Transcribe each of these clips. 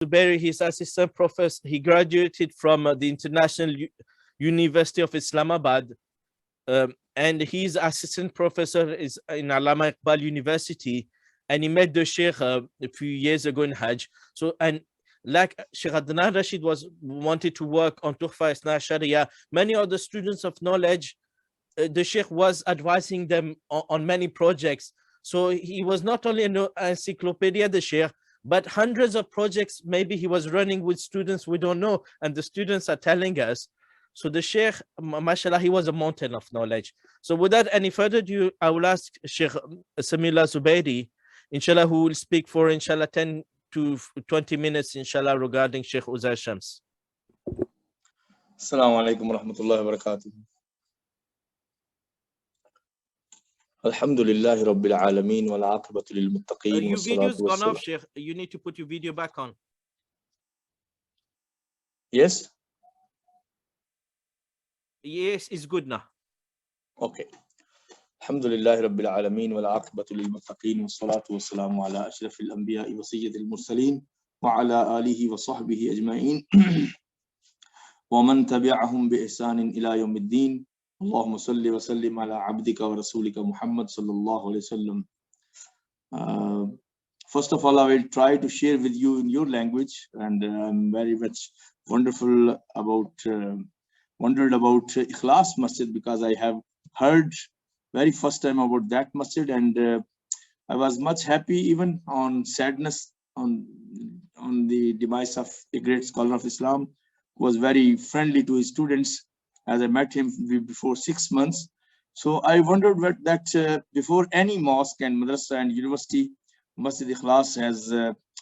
Zubairi, his assistant professor, he graduated from the International University of Islamabad, and his assistant professor is in Allama Iqbal University, and he met the Shaykh a few years ago in Hajj. So, and like Sheikh Adnan Rashid wanted to work on Tuhfa Isna Sharia, many other students of knowledge, the Sheikh was advising them on many projects. So he was not only an encyclopedia, the Sheikh, but hundreds of projects maybe he was running with students we don't know, and the students are telling us. So the Sheikh, mashallah, he was a mountain of knowledge. So without any further ado, I will ask Sheikh Samiullah Zubairi, inshallah, who will speak for inshallah 10 to 20 minutes, inshallah, regarding Sheikh Ozair Shams. Assalamu alaikum wa rahmatullahi wa barakatuh. Alhamdulillahi Rabbil Alameen wal aqibatu lil muttaqeen. Your video's gone off, Sheikh. You need to put your video back on. Yes? Yes, it's good now. Okay. Alhamdulillahi Rabbil Alameen wal aqibatu lil muttaqeen was salatu was salamu ala ashrafil anbiya'i wa sayyidil mursaleen wa ala alihi wa sahbihi ajma'in wa man tabi'ahum bi ihsanin ila yawmiddin. Allahumma salli wa sallim ala abdika wa rasulika Muhammad sallallahu alayhi wasallam. First of all, I will try to share with you in your language, and I'm very much wondered about Ikhlas Masjid, because I have heard very first time about that masjid, and I was much happy, even on sadness on the demise of a great scholar of Islam, who was very friendly to his students, as I met him before 6 months. So I wondered that before any mosque and madrasa and university, Masjid Ikhlas has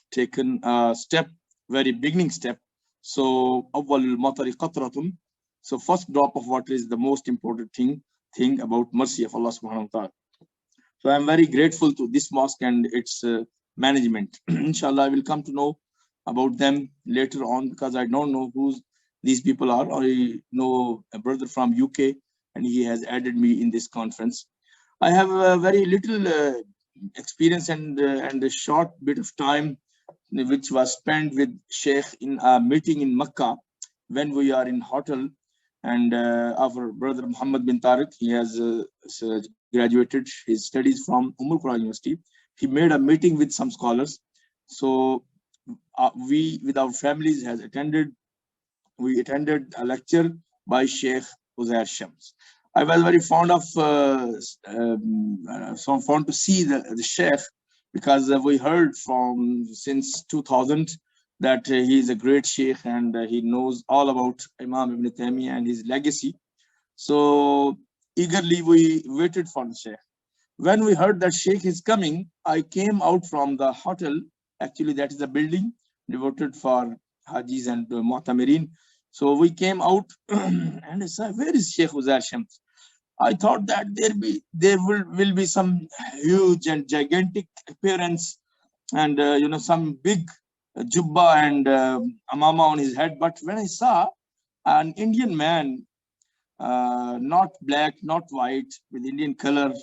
taken a step, very beginning step. So awwalul matari qatratun. So first drop of water is the most important thing about mercy of Allah subhanahu wa ta'ala. So I'm very grateful to this mosque and its management. Inshallah, I will come to know about them later on, because I don't know who these people are. I know a brother from UK, and he has added me in this conference. I have a very little experience and a short bit of time which was spent with Shaykh in a meeting in Makkah when we are in hotel. And our brother Muhammad bin Tariq, he has graduated his studies from Quran University. He made a meeting with some scholars. So we, with our families, we attended a lecture by Shaykh Ozair Shams. I was very fond of to see the Shaykh, because we heard from since 2000 that he is a great Shaykh, and he knows all about Imam Ibn Taymiyyah and his legacy. So eagerly we waited for the Shaykh. When we heard that Shaykh is coming, I came out from the hotel. Actually, that is a building devoted for Hajis and Mu'tamirin. So we came out and I said, where is Shaykh Ozair Shams? I thought that there will be some huge and gigantic appearance, and some big jubba and amama on his head. But when I saw an Indian man, not black, not white, with Indian color,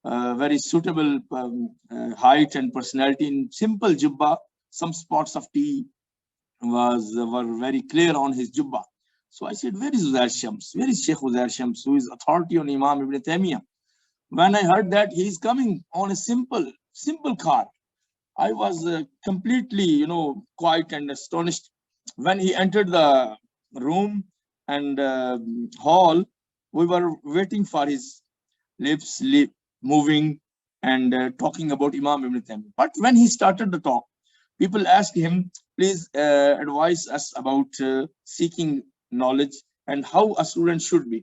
very suitable height and personality, in simple jubba, some spots of tea were very clear on his jubba. So I said, where is Ozair Shams? Where is Shaykh Ozair Shams, who is authority on Imam Ibn Taymiyyah? When I heard that he is coming on a simple car, I was completely, quiet and astonished. When he entered the room and hall, we were waiting for his lips moving and talking about Imam Ibn Taymiyyah. But when he started the talk, people asked him, please advise us about seeking knowledge and how a student should be.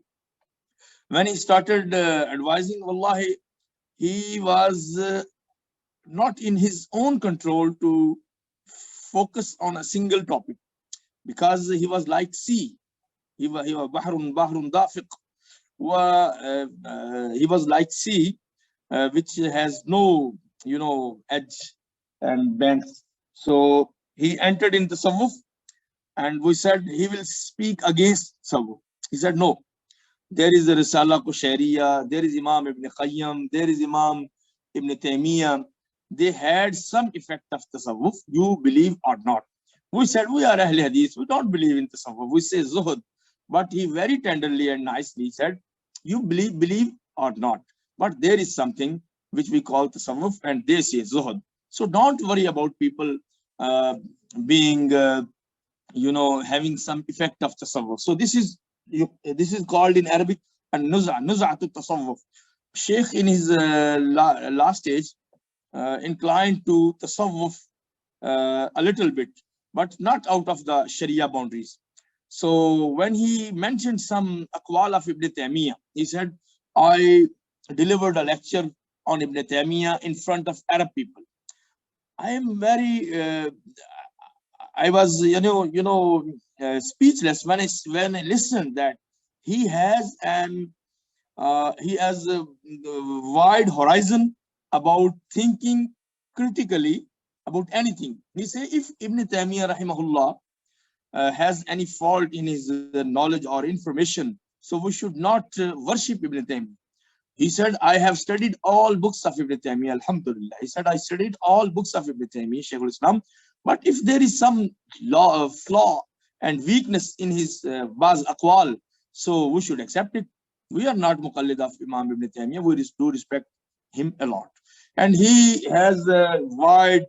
When he started advising, wallahi, he was not in his own control to focus on a single topic, because he was like sea. He was bahrun dafiq. He was like sea, which has no, edge and banks. So he entered into Tasawwuf, and we said he will speak against Tasawwuf. He said, no, there is a Risala Qushayriya, there is Imam Ibn Qayyim, there is Imam Ibn Taymiyyah. They had some effect of Tasawwuf, you believe or not. We said, we are Ahl Hadith, we don't believe in tasawwuf, we say zuhud. But he very tenderly and nicely said, you believe or not, but there is something which we call tasawwuf, and they say zuhud. So don't worry about people uh, being, having some effect of tasawwuf. So this is called in Arabic nuz'atu tasawwuf. Shaykh in his last stage inclined to tasawwuf a little bit, but not out of the Sharia boundaries. So when he mentioned some aqwal of Ibn Taymiyyah, he said, I delivered a lecture on Ibn Taymiyyah in front of Arab people. I am very, I was, speechless when I listened that he has a wide horizon about thinking critically about anything. He say, if Ibn Taymiyyah rahimahullah has any fault in his knowledge or information, so we should not worship Ibn Taymiyyah. He said, I have studied all books of Ibn Taymiyyah, alhamdulillah. He said, I studied all books of Ibn Taymiyyah, Shaykh al-Islam. But if there is some flaw and weakness in his baz aqwal, so we should accept it. We are not muqallid of Imam Ibn Taymiyyah. We do respect him a lot. And he has a wide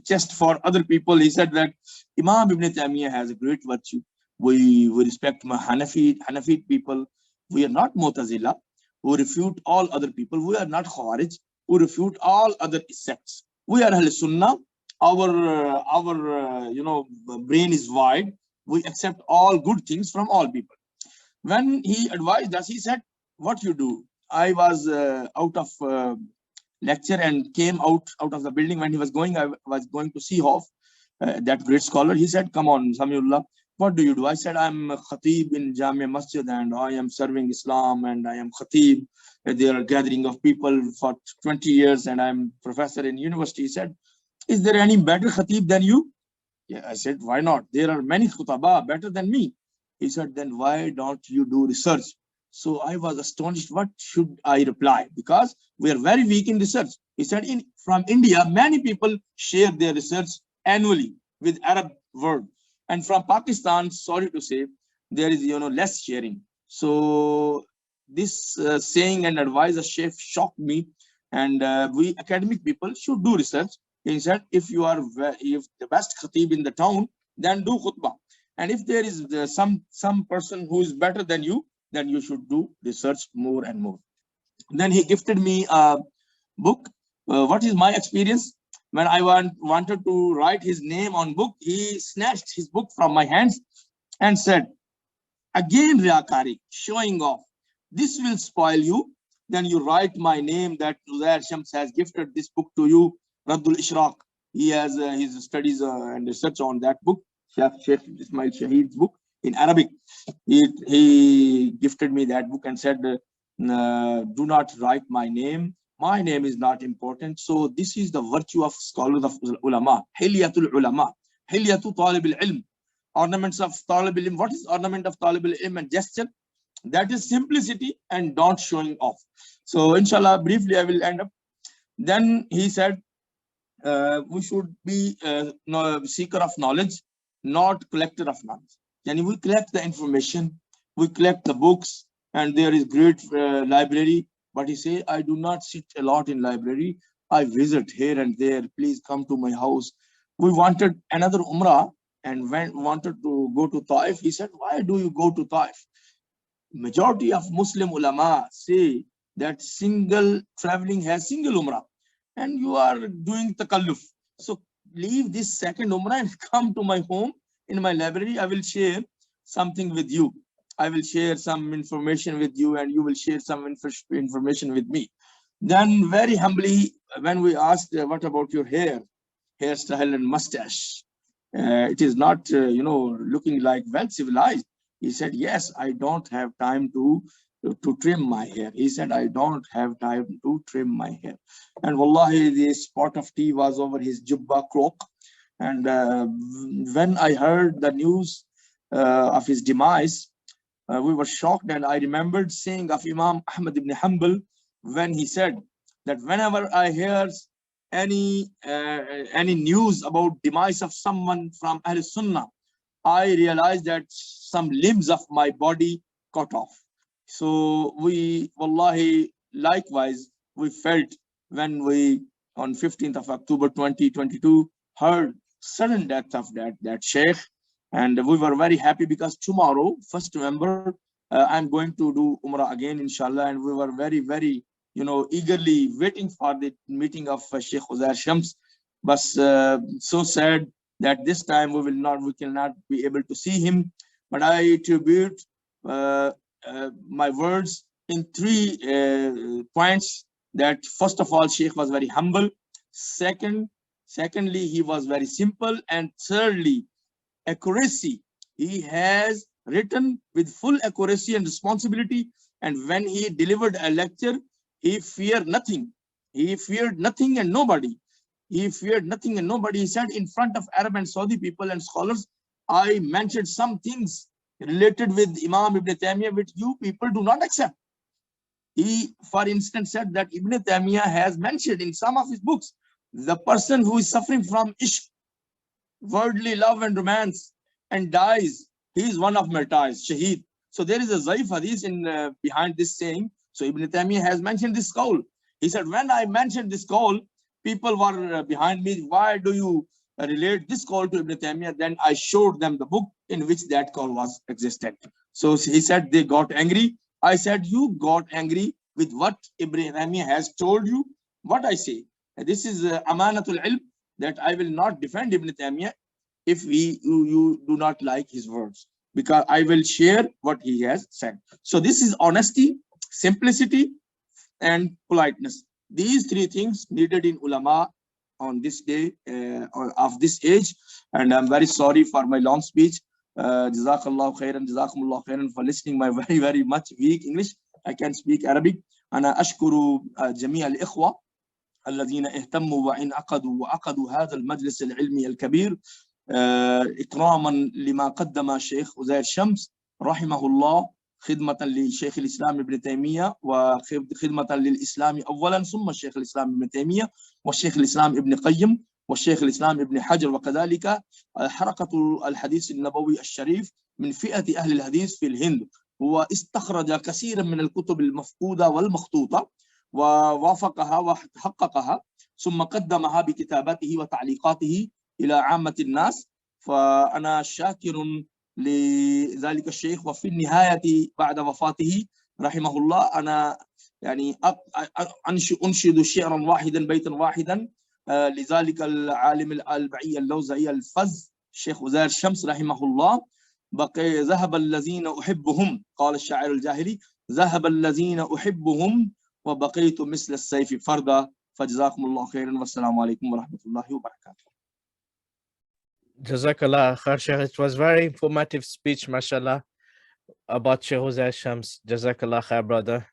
chest for other people. He said that Imam Ibn Taymiyyah has a great virtue. We respect Hanafi people. We are not Mu'tazila who refute all other people. We are not Khawarij who refute all other sects. We are Ahl Sunnah. Our brain is wide. We accept all good things from all people. When he advised us, he said, what you do? I was out of lecture and came out of the building. When he was going, I was going to see Hof, that great scholar. He said, come on, Samiullah, what do you do? I said, I'm a khatib in Jamia Masjid and I am serving Islam and I am khatib. There are gathering of people for 20 years and I'm professor in university. He said, is there any better khatib than you? Yeah, I said, why not? There are many khutaba better than me. He said, then why don't you do research? So I was astonished. What should I reply? Because we are very weak in research. He said, from India, many people share their research annually with Arab world. And from Pakistan, sorry to say, there is less sharing. So this saying and advice of Shaykh shocked me. And we academic people should do research. He said, if the best khatib in the town, then do khutbah. And if there is some person who is better than you, then you should do research more and more. Then he gifted me a book. What is my experience? When I wanted to write his name on book, he snatched his book from my hands and said, again riyakari, showing off. This will spoil you. Then you write my name that Ozair Shams has gifted this book to you, Raddul Ishraq. He has his studies and research on that book, Sheikh Ismail Shahid's book in Arabic. He gifted me that book and said, do not write my name. My name is not important. So this is the virtue of scholars of ulama. Hilyatul ulama. Hilyatu talib al-ilm. Ornaments of talib al-ilm. What is ornament of talib al-ilm and gesture? That is simplicity and don't showing off. So inshallah, briefly I will end up. Then he said, we should be seeker of knowledge, not collector of knowledge. And we collect the information, we collect the books, and there is great library. But he say, I do not sit a lot in library. I visit here and there. Please come to my house. We wanted another Umrah and wanted to go to Taif. He said, why do you go to Taif? Majority of Muslim ulama say that single traveling has single Umrah and you are doing takalluf. So leave this second Umrah and come to my home in my library. I will share something with you. I will share some information with you and you will share some information with me. Then very humbly, when we asked, what about your hairstyle and mustache? It is not, looking like well civilized. He said, yes, I don't have time to trim my hair. He said, I don't have time to trim my hair. And wallahi, the spot of tea was over his jubba cloak. And when I heard the news of his demise, we were shocked. And I remembered saying of Imam Ahmad ibn Hanbal when he said that whenever I hear any news about demise of someone from Ahl Sunnah, I realized that some limbs of my body cut off. So we, wallahi, likewise, we felt when we, on 15th of October 2022, heard sudden death of that Shaykh. And we were very happy because tomorrow, 1st November, I'm going to do Umrah again, inshallah. And we were very, very, eagerly waiting for the meeting of Shaykh Ozair Shams. But so sad that this time we cannot be able to see him. But I attribute my words in three points. That first of all, Shaykh was very humble. Secondly, he was very simple. And thirdly, accuracy. He has written with full accuracy and responsibility. And when he delivered a lecture, he feared nothing. He feared nothing and nobody. He feared nothing and nobody. He said in front of Arab and Saudi people and scholars, I mentioned some things related with Imam Ibn Taymiyyah which you people do not accept. He, for instance, said that Ibn Taymiyyah has mentioned in some of his books, the person who is suffering from ishq, worldly love and romance, and dies, he is one of martyrs, shaheed. So there is a zaif hadith in behind this saying. So Ibn Taymiyyah has mentioned this qawl. He said, when I mentioned this qawl, people were behind me. Why do you relate this qawl to Ibn Taymiyyah? Then I showed them the book in which that qawl was existed. So he said they got angry. I said, you got angry with what Ibn Taymiyyah has told you. What I say, this is amanatul ilm, that I will not defend Ibn Taymiyyah if you do not like his words, because I will share what he has said. So this is honesty, simplicity, and politeness. These three things needed in ulama on this day of this age. And I'm very sorry for my long speech. Jazakallah khairan, jazakumullah khairan for listening my very, very much weak English. I can speak Arabic. أنا أشكر جميع الإخوة الذين اهتموا وعقدوا هذا المجلس العلمي الكبير إكراما لما قدم الشيخ أزير شمس رحمه الله، خدمة لشيخ الإسلام ابن تيمية، وخدمة للإسلام أولا، ثم الشيخ الإسلام ابن تيمية، والشيخ الإسلام ابن قيم، والشيخ الإسلام ابن حجر. وكذلك حركة الحديث النبوي الشريف من فئة أهل الحديث في الهند، واستخرج كثيرا من الكتب المفقودة والمخطوطة ووافقها وحققها، ثم قدمها بكتاباته وتعليقاته إلى عامة الناس. فأنا شاكر لذلك الشيخ. وفي النهاية بعد وفاته رحمه الله، أنا يعني أنشد شعرا واحدا بيتا واحدا لذلك العالم البعي اللوزعي الفز الشيخ أزير شمس رحمه الله. بقي ذهب الذين أحبهم، قال الشاعر الجاهلي، ذهب الذين أحبهم وبقيت مثل السيف فردا. فجزاكم الله خيرا والسلام عليكم ورحمة الله وبركاته. Jazakallah khair, Shaykh. It was very informative speech, mashallah, about Shaykh Ozair Shams. Jazakallah khair, brother.